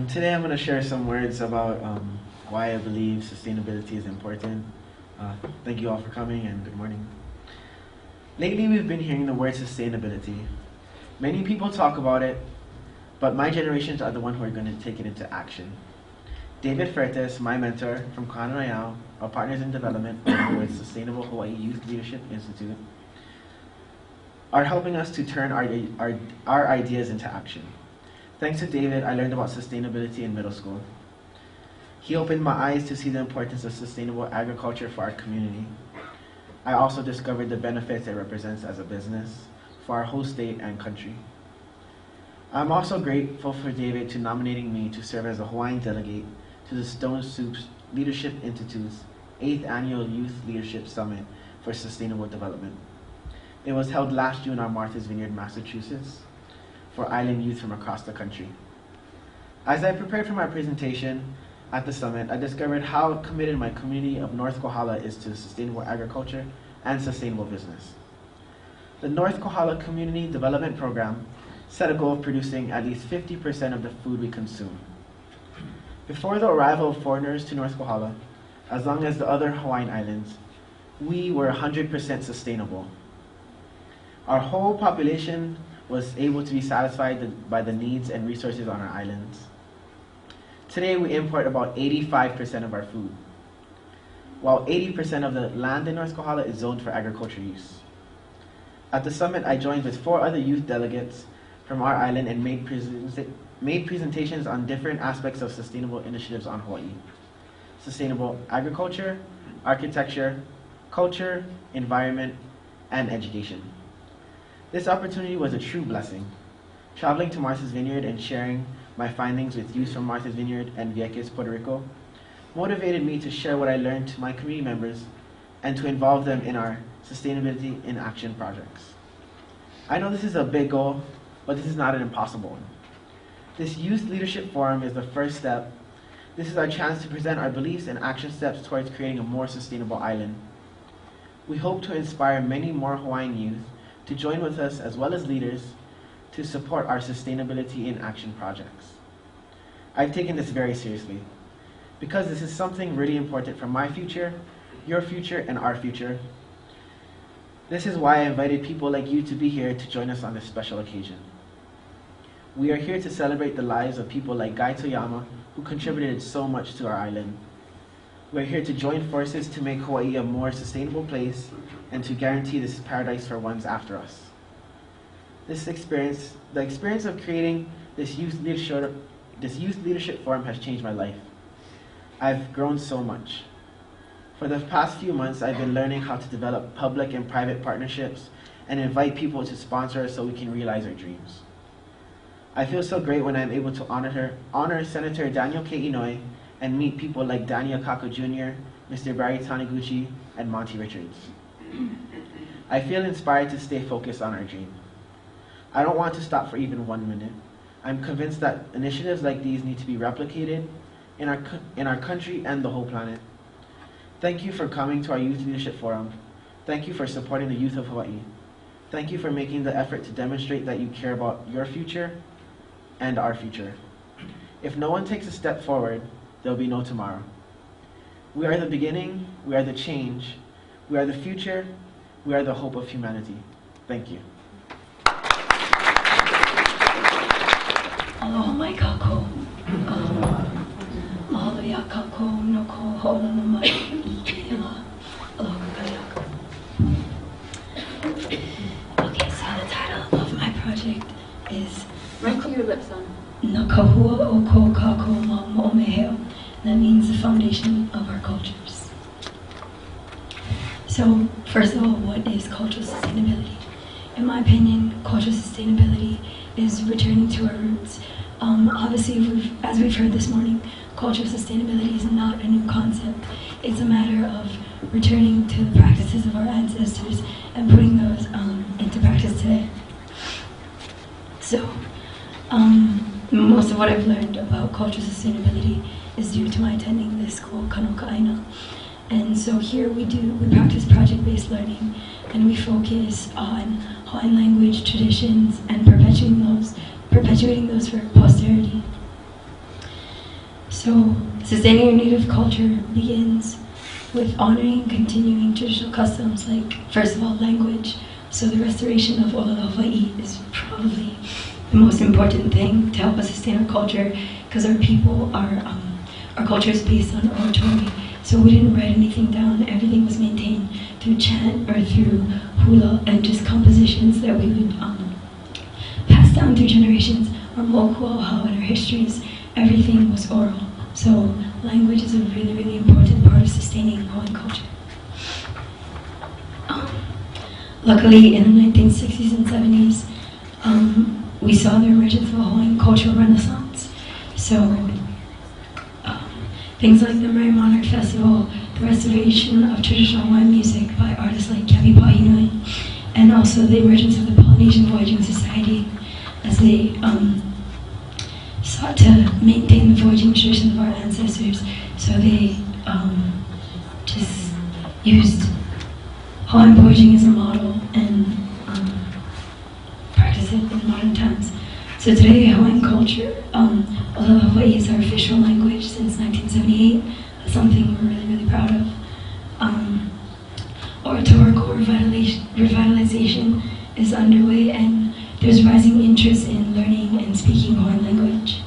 Today I'm going to share some words about why I believe sustainability is important. Thank you all for coming and good morning. Lately we've been hearing the word sustainability. Many people talk about it, but my generations are the ones who are going to take it into action. David Fertis, my mentor from Kananayao, our partners in development with Sustainable Hawaii Youth Leadership Institute, are helping us to turn our ideas into action. Thanks to David, I learned about sustainability in middle school. He opened my eyes to see the importance of sustainable agriculture for our community. I also discovered the benefits it represents as a business for our whole state and country. I'm also grateful for David to nominating me to serve as a Hawaiian delegate to the Stone Soup's Leadership Institute's 8th Annual Youth Leadership Summit for Sustainable Development. It was held last June on Martha's Vineyard, Massachusetts, for island youth from across the country. As I prepared for my presentation at the summit, I discovered how committed my community of North Kohala is to sustainable agriculture and sustainable business. The North Kohala Community Development Program set a goal of producing at least 50% of the food we consume. Before the arrival of foreigners to North Kohala, as long as the other Hawaiian islands, we were 100% sustainable. Our whole population was able to be satisfied by the needs and resources on our islands. Today we import about 85% of our food, while 80% of the land in North Kohala is zoned for agriculture use. At the summit, I joined with 4 other youth delegates from our island and made presentations on different aspects of sustainable initiatives on Hawaii: sustainable agriculture, architecture, culture, environment, and education. This opportunity was a true blessing. Traveling to Martha's Vineyard and sharing my findings with youth from Martha's Vineyard and Vieques, Puerto Rico, motivated me to share what I learned to my community members and to involve them in our Sustainability in Action projects. I know this is a big goal, but this is not an impossible one. This Youth Leadership Forum is the first step. This is our chance to present our beliefs and action steps towards creating a more sustainable island. We hope to inspire many more Hawaiian youth to join with us, as well as leaders, to support our Sustainability in Action projects. I've taken this very seriously, because this is something really important for my future, your future, and our future. This is why I invited people like you to be here to join us on this special occasion. We are here to celebrate the lives of people like Guy Toyama, who contributed so much to our island. We are here to join forces to make Hawaii a more sustainable place and to guarantee this paradise for ones after us. The experience of creating this youth leadership forum has changed my life. I've grown so much. For the past few months, I've been learning how to develop public and private partnerships and invite people to sponsor us so we can realize our dreams. I feel so great when I'm able to honor Senator Daniel K. Inouye and meet people like Daniel Kako Jr., Mr. Barry Taniguchi, and Monty Richards. I feel inspired to stay focused on our dream. I don't want to stop for even 1 minute. I'm convinced that initiatives like these need to be replicated in our country and the whole planet. Thank you for coming to our Youth Leadership Forum. Thank you for supporting the youth of Hawaii. Thank you for making the effort to demonstrate that you care about your future and our future. If no one takes a step forward, there will be no tomorrow. We are the beginning, we are the change, we are the future, we are the hope of humanity. Thank you. Aloha mai kako. Mahalo ya kako no ko hola no mai. Aloha kayaka. Okay, so the title of my project is Right to your lips, son. No kahua o ko kako ma mo'omeheo. That means the foundation of our cultures. So, first of all, what is cultural sustainability? In my opinion, cultural sustainability is returning to our roots. Obviously, as we've heard this morning, cultural sustainability is not a new concept. It's a matter of returning to the practices of our ancestors and putting those into practice today. So, most of what I've learned about cultural sustainability is due to my attending this school, Kanoka Aina. And so here we practice project-based learning, and we focus on Hawaiian language, traditions, and perpetuating those for posterity. So, sustaining your native culture begins with honoring and continuing traditional customs, like, first of all, language. So the restoration of Olala Hawaii is probably the most important thing to help us sustain our culture, because our people, our culture is based on oratory. So we didn't write anything down, everything was maintained through chant or through hula and just compositions that we would pass down through generations. Our mokuo, how in our histories, everything was oral. So language is a really, really important part of sustaining Hawaiian culture. Luckily, in the 1960s and 70s, we saw the emergence of a Hawaiian cultural renaissance. So things like the Mary Monarch Festival, the restoration of traditional Hawaiian music by artists like Kepi Pahinui, and also the emergence of the Polynesian Voyaging Society as they sought to maintain the voyaging traditions of our ancestors. So they just used Hawaiian voyaging as a model and practice it in modern times. So today, Hawaiian culture, although Hawaii is our official language since 1978, that's something we're really, really proud of. Oratorical revitalization is underway, and there's rising interest in learning and speaking Hawaiian language.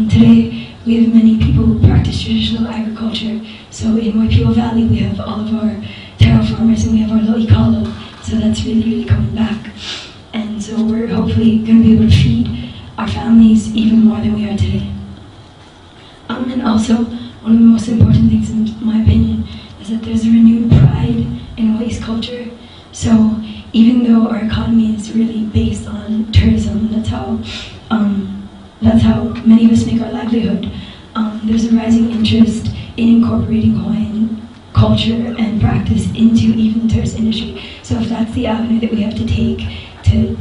Today, we have many people who practice traditional agriculture. So in Waipio Valley, we have all of our taro farmers, and we have our lo'ikalo. So that's really, really coming back. And so we're hopefully going to be able to feed our families even more than we are today. And also, one of the most important things, in my opinion, is that there's a renewed pride in Hawaii's culture. So even though our economy is really based on tourism, that's how many of us make our livelihood, there's a rising interest in incorporating Hawaiian culture and practice into even the tourist industry. So if that's the avenue that we have to take to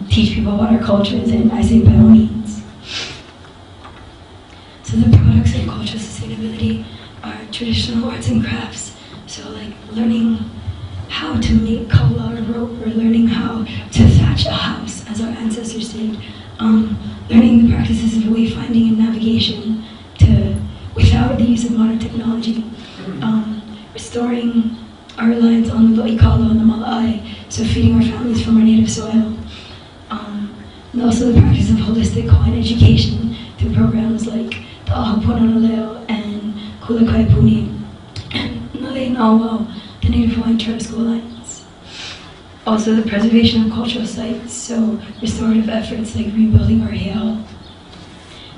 teach people about our cultures, and I say by all means. So the products of cultural sustainability are traditional arts and crafts. So like learning how to make kaula or rope, or learning how to thatch a house as our ancestors did. Learning the practices of wayfinding and navigation without the use of modern technology. Restoring our reliance on the lo'ikalo and the mala'ai, so feeding our families from our native soil. And also the practice of holistic Hawaiian education through programs like the Ahapuna Leo and Kulakai Puni, and Nale Nawao, the Native Hawaiian Charter School Alliance. Also the preservation of cultural sites, so restorative efforts like rebuilding our heiau,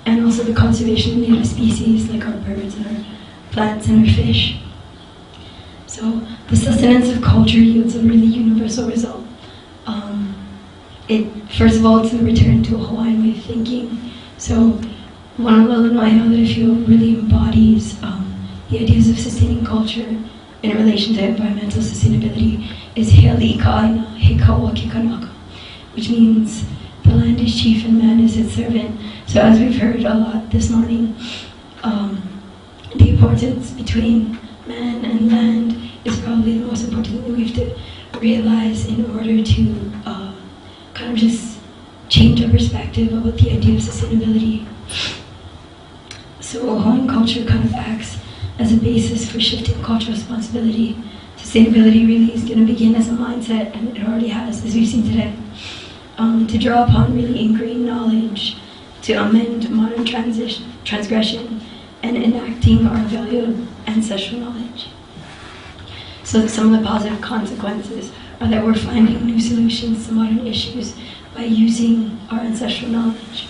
and also the conservation of native species like our birds and our plants and our fish. So the sustenance of culture yields a really universal result. First of all, it's a return to a Hawaiian way of thinking. So one I know that I feel really embodies the ideas of sustaining culture in relation to environmental sustainability is Heali Ka'aina Hikawa Kikanaka, which means the land is chief and man is its servant. So as we've heard a lot this morning, the importance between man and land is probably the most important thing that we have to realize in order to kind of just change our perspective about the idea of sustainability. So Hawaiian culture kind of acts as a basis for shifting cultural responsibility. Sustainability really is going to begin as a mindset, and it already has, as we've seen today, to draw upon really ingrained knowledge, to amend modern transgression, and enacting our valued ancestral knowledge. So some of the positive consequences are that we're finding new solutions to modern issues by using our ancestral knowledge.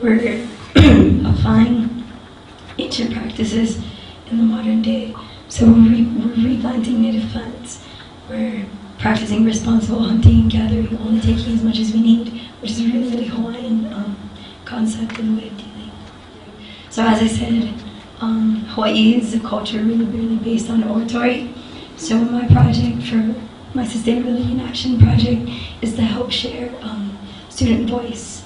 We're applying ancient practices in the modern day. So we're replanting native plants. We're practicing responsible hunting and gathering, only taking as much as we need, which is a really, really Hawaiian concept and way of dealing. So as I said, Hawaii's culture really based on oratory. So my project for my Sustainability in Action project is to help share student voice.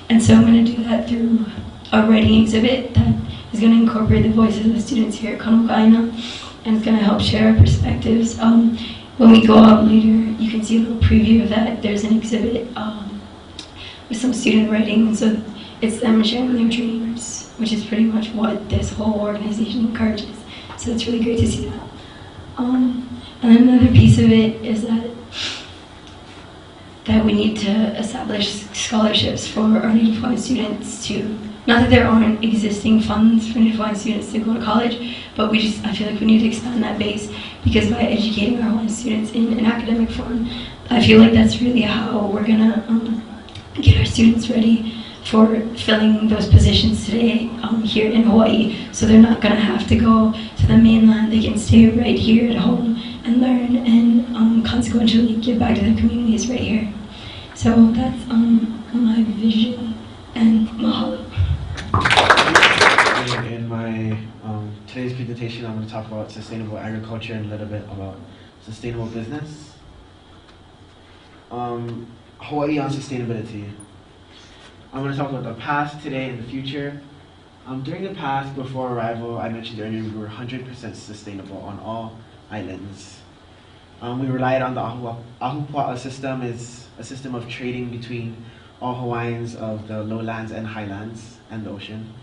And so I'm going to do that through a writing exhibit that is going to incorporate the voices of the students here at Kanukaina, and it's going to help share our perspectives. When we go out later, you can see a little preview of that. There's an exhibit with some student writing, and so it's them sharing their dreams, which is pretty much what this whole organization encourages. So it's really great to see that. And another piece of it is that we need to establish scholarships for our Native Hawaiian students to, not that there aren't existing funds for Native Hawaiian students to go to college, but I feel like we need to expand that base, because by educating our Hawaiian students in an academic form, I feel like that's really how we're gonna get our students ready for filling those positions today here in Hawaii, so they're not gonna have to go to the mainland. They can stay right here at home and learn, and consequently give back to their communities right here. So that's my vision, and mahalo. In my today's presentation, I'm going to talk about sustainable agriculture and a little bit about sustainable business. Hawaii on sustainability. I'm going to talk about the past, today, and the future. During the past, before arrival, I mentioned earlier, we were 100% sustainable on all islands. We relied on the Ahupua'a system, is a system of trading between all Hawaiians of the lowlands and highlands and the ocean.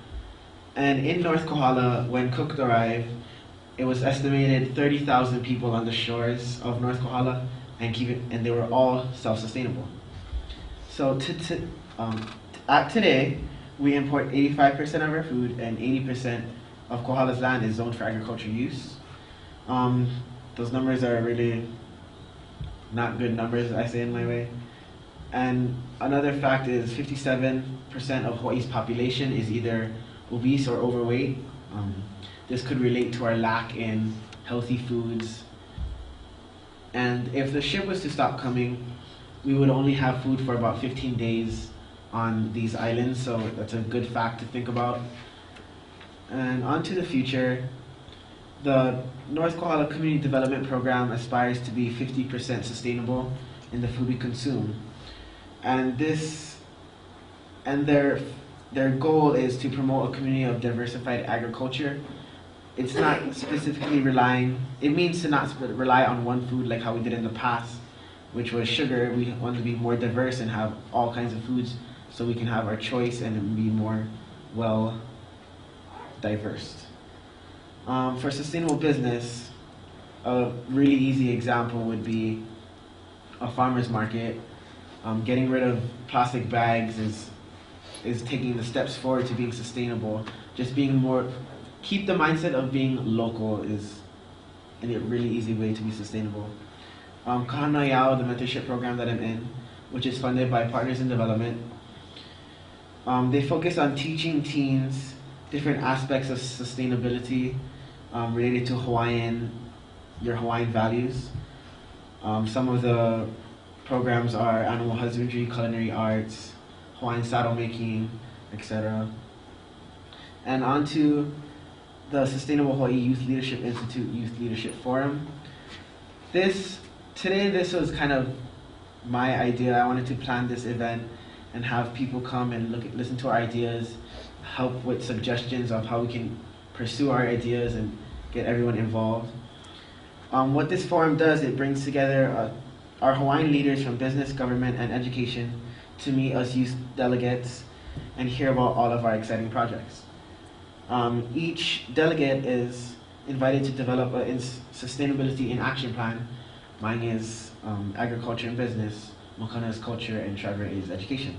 And in North Kohala, when Cook arrived, it was estimated 30,000 people on the shores of North Kohala, and they were all self-sustainable. So today, we import 85% of our food, and 80% of Kohala's land is zoned for agricultural use. Those numbers are really not good numbers, I say in my way. And another fact is 57% of Hawaii's population is either obese or overweight. This could relate to our lack in healthy foods. And if the ship was to stop coming, we would only have food for about 15 days on these islands, so that's a good fact to think about. And on to the future. The North Kohala Community Development Program aspires to be 50% sustainable in the food we consume. And their goal is to promote a community of diversified agriculture. It's not specifically it means to not rely on one food like how we did in the past, which was sugar. We want to be more diverse and have all kinds of foods so we can have our choice and be more diverse. For sustainable business, a really easy example would be a farmer's market. Getting rid of plastic bags is taking the steps forward to being sustainable. Just keep the mindset of being local is a really easy way to be sustainable. Kahana Yao, the mentorship program that I'm in, which is funded by Partners in Development, they focus on teaching teens different aspects of sustainability related to your Hawaiian values. Some of the programs are animal husbandry, culinary arts, Hawaiian saddle making, etc. And on to the Sustainable Hawaii Youth Leadership Institute Youth Leadership Forum. Today this was kind of my idea. I wanted to plan this event and have people come and listen to our ideas, help with suggestions of how we can pursue our ideas and get everyone involved. What this forum does, it brings together our Hawaiian leaders from business, government, and education to meet us youth delegates and hear about all of our exciting projects. Each delegate is invited to develop a sustainability in action plan. Mine is agriculture and business, Makana is culture, and Trevor is education.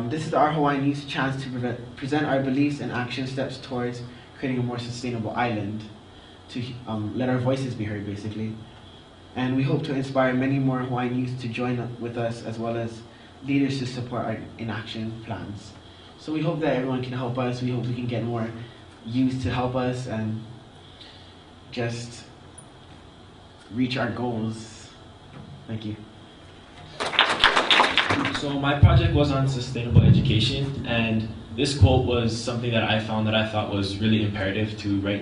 This is our Hawaiian youth chance to present our beliefs and action steps towards creating a more sustainable island, to let our voices be heard, basically. And we hope to inspire many more Hawaiian youth to join with us, as well as leaders to support our in-action plans. So we hope that everyone can help us. We hope we can get more youth to help us and just reach our goals. Thank you. So my project was on sustainable education, and this quote was something that I found that I thought was really imperative to right now.